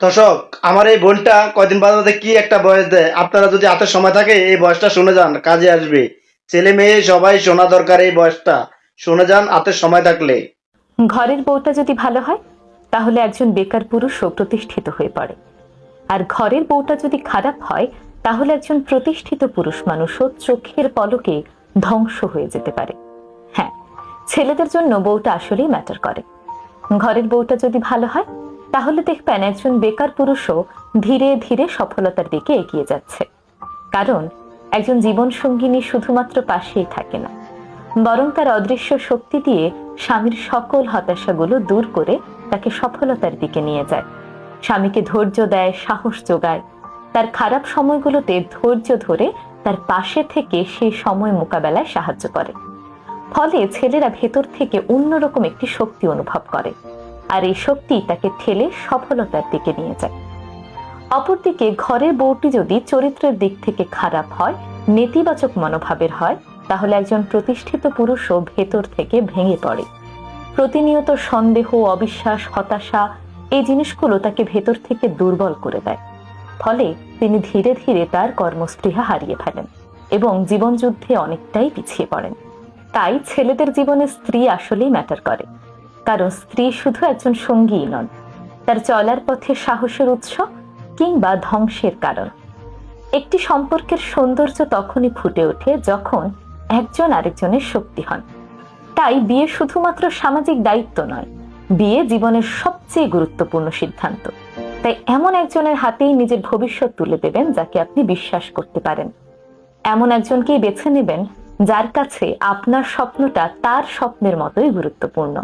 দর্শক, আমার এই বোনটা কয়দিন বাজাতে কি একটা বয়স দেয়, আপনারা যদি হাতে সময় থাকে এই বয়সটা শুনে যান, কাজে আসবে। ছেলে মেয়ে সবাই শোনা দরকার এই বয়সটা, শুনে যান হাতে সময় থাকলে। ঘরের বউটা যদি ভালো হয় তাহলে একজন বেকার পুরুষও প্রতিষ্ঠিত হয়ে পড়ে, আর ঘরের বউটা যদি খারাপ হয় তাহলে একজন প্রতিষ্ঠিত পুরুষ মানুষও চোখের পলকে ধ্বংস হয়ে যেতে পারে। হ্যাঁ, ছেলেদের জন্য বউটা আসলেই ম্যাটার করে। ঘরের বউটা যদি ভালো হয় তাহলে দেখবেন একজন বেকার পুরুষও ধীরে ধীরে সফলতার দিকে এগিয়ে যাচ্ছে। কারণ একজন জীবন সঙ্গিনী শুধুমাত্র পাশেই থাকে না, বরং তার অদৃশ্য শক্তি দিয়ে স্বামীর সকল হতাশাগুলো দূর করে তাকে সফলতার দিকে নিয়ে যায়। স্বামীকে ধৈর্য দেয়, সাহস যোগায়, তার খারাপ সময়গুলোতে ধৈর্য ধরে তার পাশে থেকে সেই সময় মোকাবেলায় সাহায্য করে। ফলে ছেলেরা ভেতর থেকে অন্যরকম একটি শক্তি অনুভব করে, আর এই শক্তি তাকে ঠেলে সফলতার দিকে নিয়ে যায়। অপরদিকে ঘরের বউটি যদি চরিত্রের দিক থেকে খারাপ হয়, নেতিবাচক মনোভাবের হয়, তাহলে একজন প্রতিষ্ঠিত পুরুষও ভেতর থেকে ভেঙে পড়ে। প্রতিনিয়ত সন্দেহ, অবিশ্বাস, হতাশা এই জিনিসগুলো তাকে ভেতর থেকে দুর্বল করে দেয়। ফলে তিনি ধীরে ধীরে তার কর্মস্পৃহা হারিয়ে ফেলেন এবং জীবনযুদ্ধে অনেকটাই পিছিয়ে পড়েন। তাই ছেলেদের জীবনে স্ত্রী আসলেই ম্যাটার করে, কারণ স্ত্রী শুধু একজন সঙ্গীই নন, তার চলার পথে সাহসের উৎস কিংবা ধ্বংসের কারণ। একটি সম্পর্কের সৌন্দর্য তখনই ফুটে ওঠে যখন একজন আরেকজনের শক্তি হন। তাই বিয়ে শুধুমাত্র সামাজিক দায়িত্ব নয়, বিয়ে জীবনের সবচেয়ে গুরুত্বপূর্ণ সিদ্ধান্ত। তাই এমন একজনের হাতেই নিজের ভবিষ্যৎ তুলে দেবেন যাকে আপনি বিশ্বাস করতে পারেন। এমন একজনকেই বেছে নেবেন যার কাছে আপনার স্বপ্নটা তার স্বপ্নের মতোই গুরুত্বপূর্ণ।